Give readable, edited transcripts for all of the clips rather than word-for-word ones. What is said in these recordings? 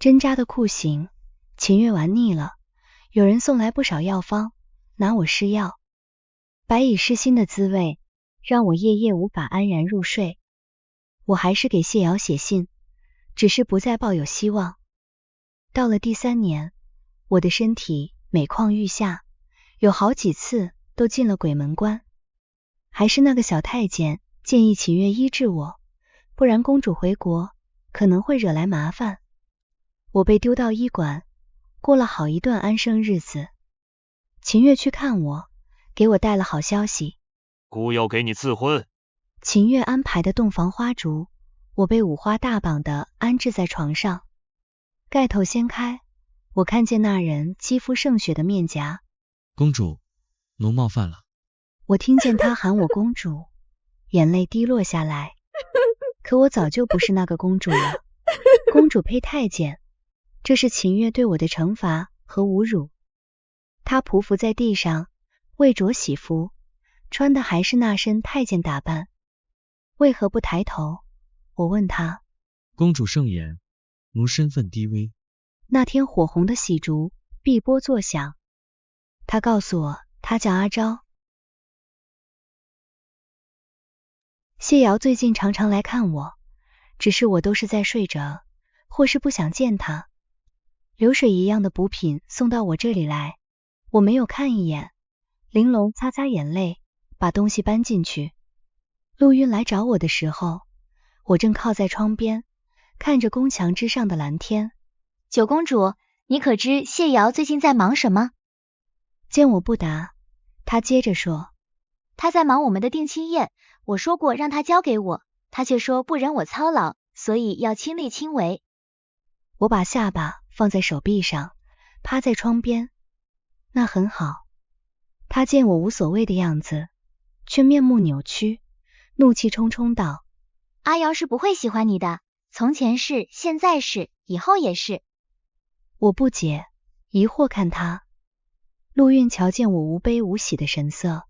针扎的酷刑，秦月玩腻了，有人送来不少药方，拿我试药。百以噬心的滋味，让我夜夜无法安然入睡。我还是给谢瑶写信，只是不再抱有希望。到了第3年，我的身体每况愈下，有好几次都进了鬼门关。还是那个小太监建议秦月医治我，不然公主回国可能会惹来麻烦。我被丢到医馆，过了好一段安生日子。秦月去看我，给我带了好消息，姑要给你赐婚。秦月安排的洞房花烛，我被五花大绑的安置在床上，盖头掀开，我看见那人肌肤胜雪的面颊。公主，奴冒犯了。我听见他喊我公主，眼泪滴落下来。可我早就不是那个公主了，公主配太监，这是秦月对我的惩罚和侮辱。他匍匐在地上，为着喜服，穿的还是那身太监打扮。为何不抬头？我问他。公主盛言，奴身份低微。那天火红的喜烛，碧波作响。他告诉我，他叫阿昭。谢瑶最近常常来看我，只是我都是在睡着，或是不想见他。流水一样的补品送到我这里来，我没有看一眼。玲珑擦擦眼泪，把东西搬进去。陆运来找我的时候，我正靠在窗边，看着宫墙之上的蓝天。九公主，你可知谢瑶最近在忙什么？见我不答，他接着说，她在忙我们的定亲宴，我说过让她交给我，她却说不忍我操劳，所以要亲力亲为。我把下巴放在手臂上，趴在窗边。那很好。他见我无所谓的样子，却面目扭曲，怒气冲冲道，阿瑶是不会喜欢你的，从前是，现在是，以后也是。我不解，疑惑看他。陆运瞧见我无悲无喜的神色，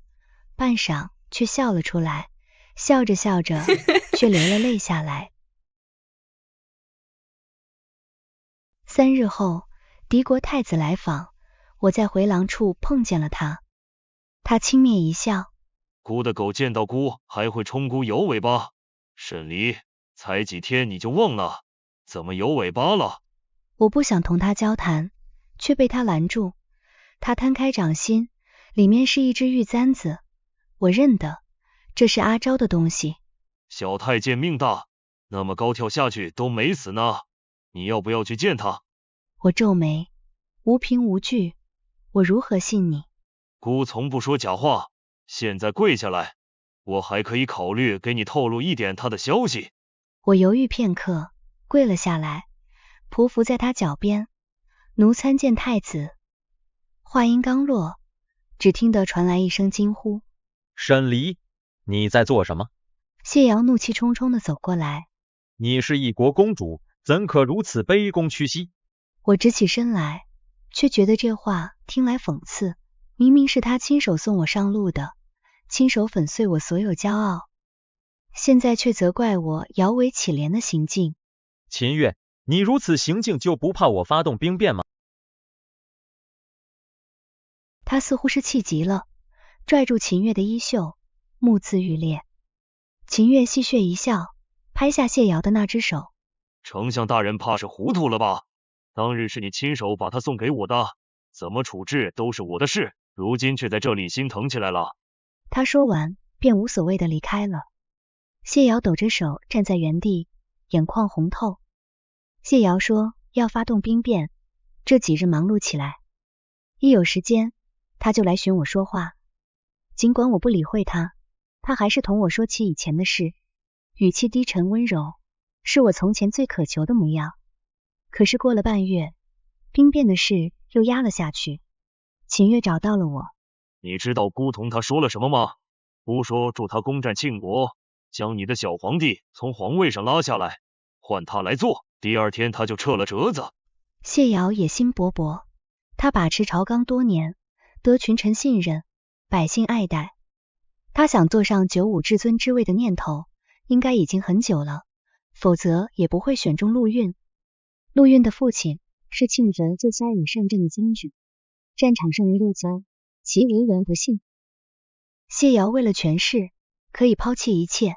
半晌却笑了出来，笑着笑着却流了泪下来。3日后，敌国太子来访，我在回廊处碰见了他。他轻蔑一笑，姑的狗见到姑还会冲姑有尾巴。沈离，才几天你就忘了，怎么有尾巴了？我不想同他交谈，却被他拦住。他摊开掌心，里面是一只玉簪子，我认得，这是阿昭的东西。小太监命大，那么高跳下去都没死呢，你要不要去见他？我皱眉，无凭无据，我如何信你？姑从不说假话，现在跪下来，我还可以考虑给你透露一点他的消息。我犹豫片刻，跪了下来，匍匐在他脚边。奴参见太子。话音刚落，只听得传来一声惊呼，沈离，你在做什么？谢瑶怒气冲冲地走过来。你是一国公主，怎可如此卑躬屈膝？我直起身来，却觉得这话听来讽刺，明明是他亲手送我上路的，亲手粉碎我所有骄傲，现在却责怪我摇尾乞怜的行径。秦月，你如此行径就不怕我发动兵变吗？他似乎是气急了，拽住秦月的衣袖，目眦欲裂。秦月戏谑一笑，拍下谢瑶的那只手。丞相大人怕是糊涂了吧？当日是你亲手把他送给我的，怎么处置都是我的事，如今却在这里心疼起来了。他说完便无所谓的离开了。谢瑶抖着手站在原地，眼眶红透。谢瑶说要发动兵变，这几日忙碌起来，一有时间他就来寻我说话。尽管我不理会他，他还是同我说起以前的事，语气低沉温柔，是我从前最渴求的模样。可是过了半月，兵变的事又压了下去。秦月找到了我。你知道姑同他说了什么吗？姑说助他攻占庆国，将你的小皇帝从皇位上拉下来，换他来做。第二天他就撤了折子。谢瑶野心勃勃，他把持朝纲多年，得群臣信任，百姓爱戴。他想坐上95至尊之位的念头，应该已经很久了，否则也不会选中陆运。陆运的父亲是庆泽最骁勇善战的将军，战场上一路遭，其为人不幸。谢瑶为了权势，可以抛弃一切，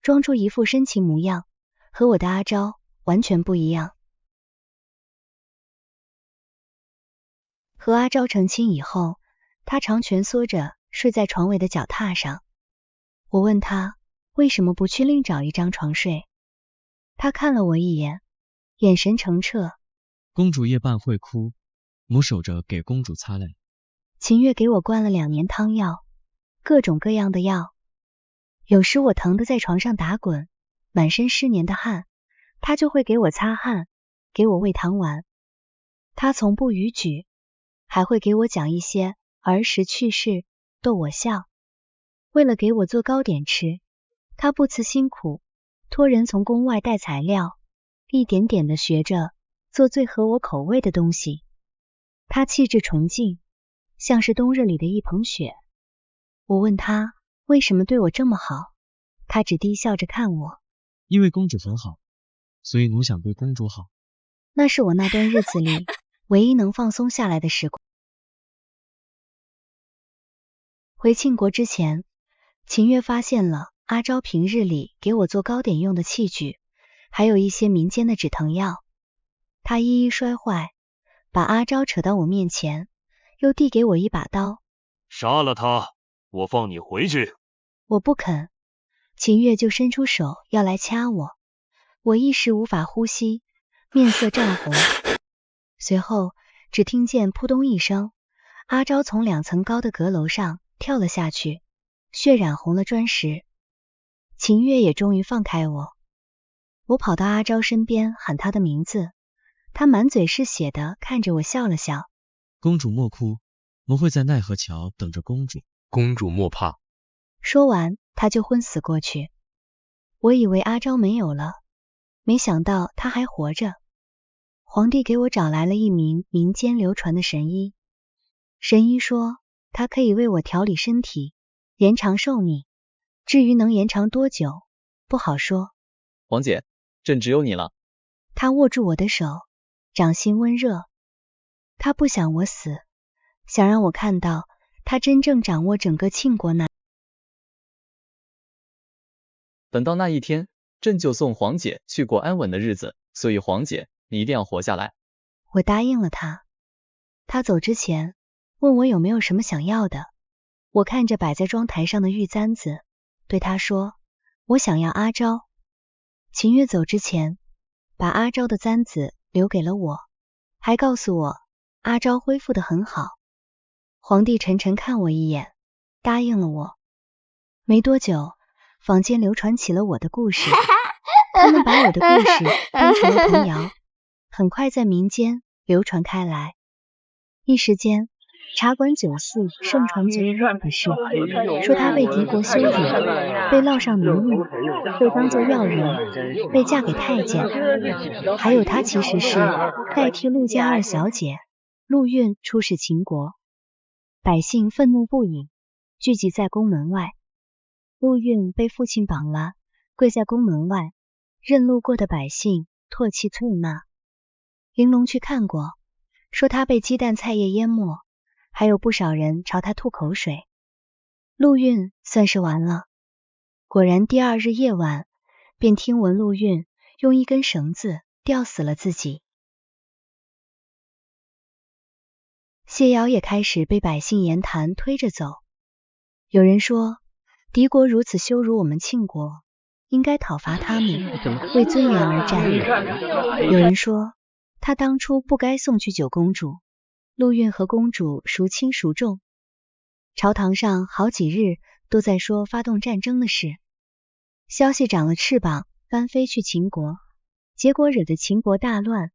装出一副深情模样，和我的阿昭完全不一样。和阿昭成亲以后，他常蜷缩着睡在床尾的脚踏上。我问他为什么不去另找一张床睡，他看了我一眼，眼神澄澈。公主夜半会哭，母守着给公主擦泪。秦月给我灌了2年汤药，各种各样的药。有时我疼得在床上打滚，满身湿黏的汗，他就会给我擦汗，给我喂糖丸。他从不逾矩，还会给我讲一些儿时趣事，逗我笑。为了给我做糕点吃，他不辞辛苦，托人从宫外带材料，一点点的学着做最合我口味的东西。他气质纯净，像是冬日里的一捧雪。我问他为什么对我这么好，他只低笑着看我。因为公主很好，所以奴想对公主好。那是我那段日子里唯一能放松下来的时光。回庆国之前，秦月发现了阿昭平日里给我做糕点用的器具，还有一些民间的止疼药。他一一摔坏，把阿昭扯到我面前，又递给我一把刀。杀了他，我放你回去。我不肯，秦月就伸出手要来掐我，我一时无法呼吸，面色涨红。随后只听见扑通一声，阿昭从2层高的阁楼上跳了下去，血染红了砖石。秦月也终于放开我。我跑到阿昭身边喊他的名字，他满嘴是血的看着我笑了笑。公主莫哭，奴会在奈何桥等着公主。公主莫怕。说完他就昏死过去。我以为阿昭没有了，没想到他还活着。皇帝给我找来了一名民间流传的神医，神医说他可以为我调理身体，延长寿命，至于能延长多久不好说。皇姐，朕只有你了。他握住我的手，掌心温热。他不想我死，想让我看到他真正掌握整个庆国南。等到那一天，朕就送皇姐去过安稳的日子，所以皇姐，你一定要活下来。我答应了他。他走之前问我有没有什么想要的。我看着摆在妆台上的玉簪子，对他说，我想要阿昭。秦月走之前把阿昭的簪子留给了我，还告诉我阿昭恢复得很好。皇帝沉沉看我一眼，答应了我。没多久，坊间流传起了我的故事，他们把我的故事编成了童谣，很快在民间流传开来。一时间，茶馆酒肆盛传酒肉的事，说他为敌国羞辱，被烙上名誉，被当作药人，被嫁给太监。还有他其实是代替陆家二小姐陆运出使秦国。百姓愤怒不已，聚集在宫门外。陆运被父亲绑了，跪在宫门外，任路过的百姓唾弃唾骂。玲珑去看过，说他被鸡蛋菜叶淹没，还有不少人朝他吐口水。陆运算是完了。果然第2日夜晚，便听闻陆运用一根绳子吊死了自己。谢瑶也开始被百姓言谈推着走。有人说，敌国如此羞辱我们庆国，应该讨伐他们，为尊严而战。有人说，他当初不该送去9公主，陆运和公主孰轻孰重。朝堂上好几日都在说发动战争的事，消息长了翅膀，翻飞去秦国，结果惹得秦国大乱。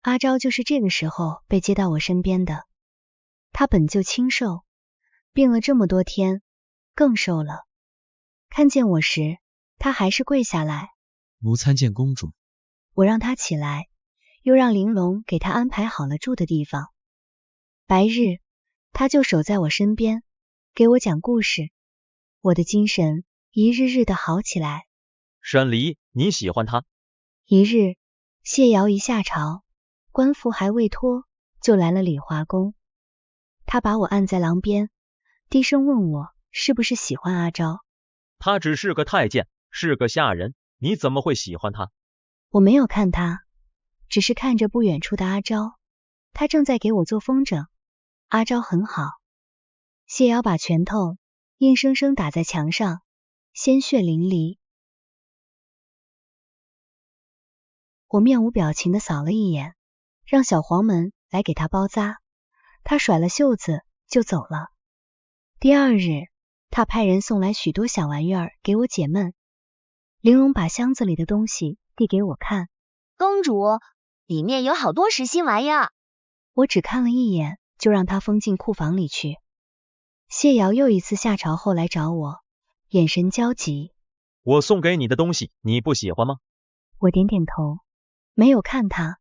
阿昭就是这个时候被接到我身边的。他本就清瘦，病了这么多天，更瘦了。看见我时，他还是跪下来。奴参见公主。我让他起来，又让玲珑给他安排好了住的地方。白日，他就守在我身边，给我讲故事。我的精神一日日的好起来。山梨，你喜欢他？一日，谢瑶一下朝，官服还未脱，就来了李华公。他把我按在廊边，低声问我是不是喜欢阿昭。他只是个太监，是个下人，你怎么会喜欢他？我没有看他，只是看着不远处的阿昭，他正在给我做风筝。阿昭很好。谢瑶把拳头硬生生打在墙上，鲜血淋漓。我面无表情的扫了一眼，让小黄们来给他包扎。他甩了袖子就走了。第二日，他派人送来许多小玩意儿给我解闷。玲珑把箱子里的东西递给我看。公主，里面有好多实心玩意儿。我只看了一眼，就让他封进库房里去。谢瑶又一次下朝后来找我，眼神焦急。我送给你的东西，你不喜欢吗？我点点头，没有看他，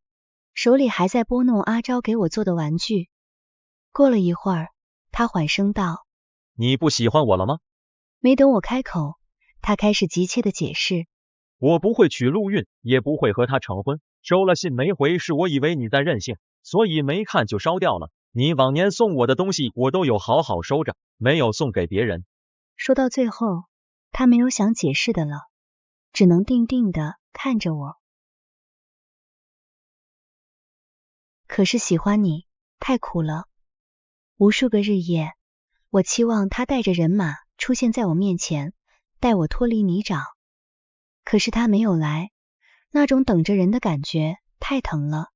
手里还在拨弄阿昭给我做的玩具。过了一会儿，他缓声道：你不喜欢我了吗？没等我开口，他开始急切的解释。我不会娶陆运，也不会和他成婚。收了信没回，是我以为你在任性，所以没看就烧掉了。你往年送我的东西，我都有好好收着，没有送给别人。说到最后，他没有想解释的了，只能定定的看着我。可是喜欢你太苦了。无数个日夜，我期望他带着人马出现在我面前，带我脱离泥沼。可是他没有来，那种等着人的感觉太疼了，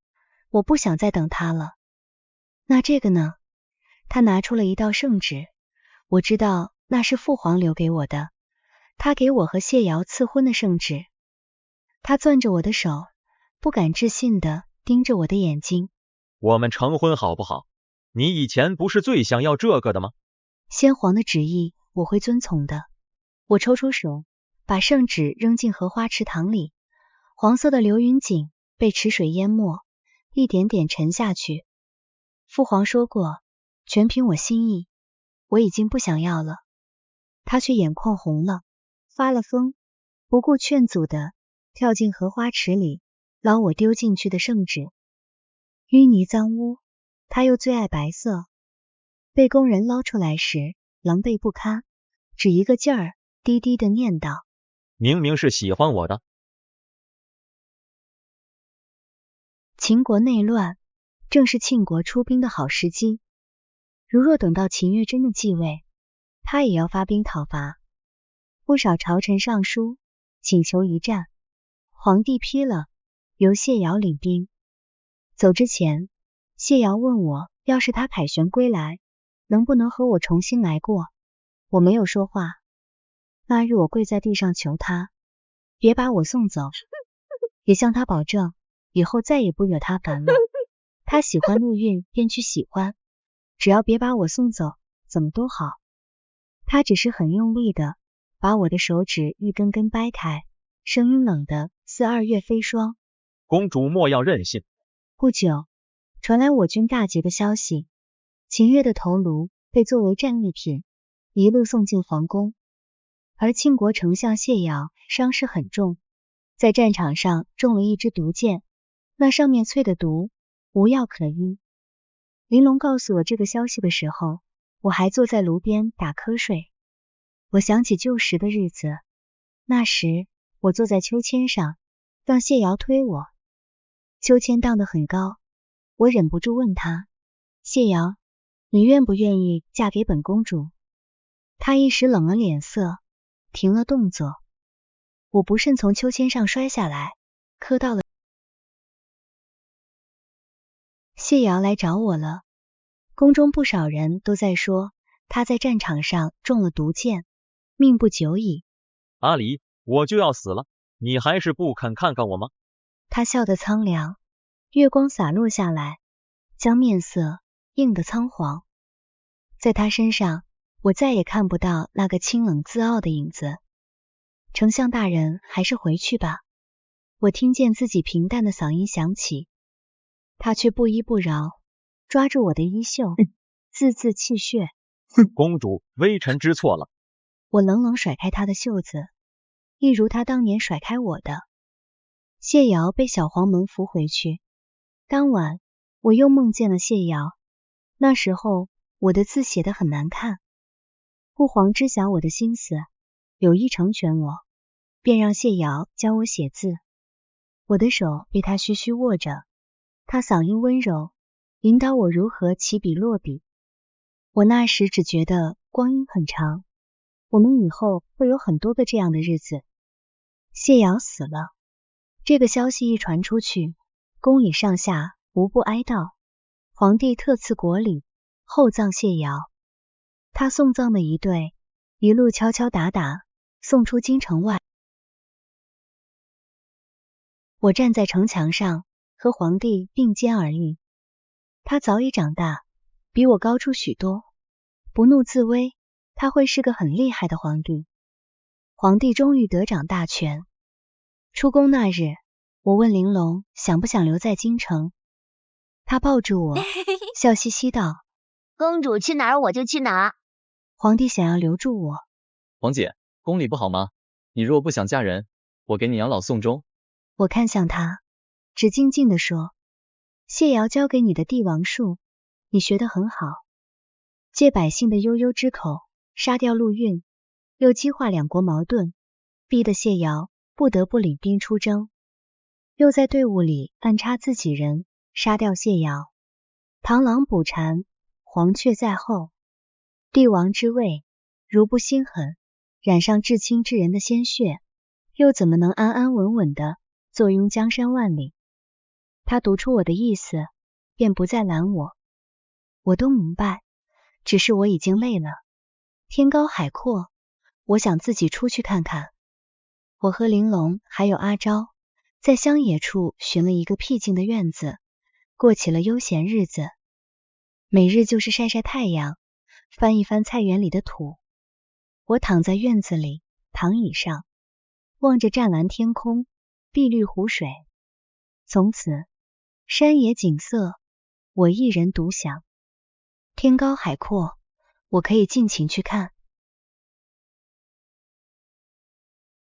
我不想再等他了。那这个呢？他拿出了一道圣旨，我知道那是父皇留给我的，他给我和谢瑶赐婚的圣旨。他攥着我的手，不敢置信的盯着我的眼睛。我们成婚好不好？你以前不是最想要这个的吗？先皇的旨意我会遵从的。我抽出手，把圣旨扔进荷花池塘里，黄色的流云锦被池水淹没，一点点沉下去。父皇说过，全凭我心意，我已经不想要了。他却眼眶红了，发了疯，不顾劝阻的跳进荷花池里，捞我丢进去的圣旨。淤泥脏污，他又最爱白色，被工人捞出来时狼狈不堪，只一个劲儿低低的念叨：明明是喜欢我的。秦国内乱，正是庆国出兵的好时机。如若等到秦玉真的继位，他也要发兵讨伐。不少朝臣上书请求一战，皇帝批了，由谢瑶领兵。走之前，谢瑶问我，要是他凯旋归来，能不能和我重新来过？我没有说话。那日我跪在地上求他，别把我送走，也向他保证，以后再也不惹他烦了。他喜欢陆运便去喜欢，只要别把我送走，怎么都好。他只是很用力的把我的手指一根根掰开，声音冷的似2月飞霜。公主莫要任性。不久，传来我军大捷的消息，秦越的头颅被作为战利品一路送进皇宫，而庆国丞相谢瑶伤势很重，在战场上中了一支毒箭，那上面淬的毒无药可医。玲珑告诉我这个消息的时候，我还坐在炉边打瞌睡。我想起旧时的日子，那时我坐在秋千上，让谢瑶推我。秋千荡得很高，我忍不住问他：谢瑶，你愿不愿意嫁给本公主？他一时冷了脸色，停了动作。我不慎从秋千上摔下来，磕到了。谢瑶来找我了，宫中不少人都在说他在战场上中了毒箭，命不久矣。阿离，我就要死了，你还是不肯看看我吗？他笑得苍凉，月光洒落下来，将面色映得苍黄。在他身上，我再也看不到那个清冷自傲的影子。丞相大人，还是回去吧。我听见自己平淡的嗓音响起，他却不依不饶，抓住我的衣袖，字字泣血。公主，微臣知错了。我冷冷甩开他的袖子，一如他当年甩开我的。谢瑶被小黄门扶回去。当晚，我又梦见了谢瑶。那时候，我的字写得很难看。父皇知晓我的心思，有意成全我，便让谢瑶教我写字。我的手被他徐徐握着，他嗓音温柔，引导我如何起笔落笔。我那时只觉得光阴很长，我们以后会有很多个这样的日子。谢瑶死了，这个消息一传出去，宫里上下无不哀悼。皇帝特赐国礼，厚葬谢瑶。他送葬的一队，一路敲敲打打，送出京城外。我站在城墙上，和皇帝并肩而立。他早已长大，比我高出许多。不怒自威，他会是个很厉害的皇帝。皇帝终于得掌大权。出宫那日，我问玲珑想不想留在京城。他抱住我，笑嘻嘻道：公主去哪儿我就去哪儿。皇帝想要留住我。皇姐，宫里不好吗？你若不想嫁人，我给你养老送终。我看向他，只静静地说：谢瑶教给你的帝王术，你学得很好。借百姓的悠悠之口，杀掉陆运，又激化两国矛盾，逼得谢瑶不得不领兵出征，又在队伍里暗插自己人，杀掉谢瑶。螳螂捕蝉，黄雀在后。帝王之位，如不心狠，染上至亲至人的鲜血，又怎么能安安稳稳的坐拥江山万里？他读出我的意思，便不再拦我。我都明白，只是我已经累了。天高海阔，我想自己出去看看。我和玲珑还有阿昭，在乡野处寻了一个僻静的院子，过起了悠闲日子。每日就是晒晒太阳，翻一翻菜园里的土。我躺在院子里躺椅上，望着湛蓝天空，碧绿湖水。从此山野景色，我一人独享。天高海阔，我可以尽情去看。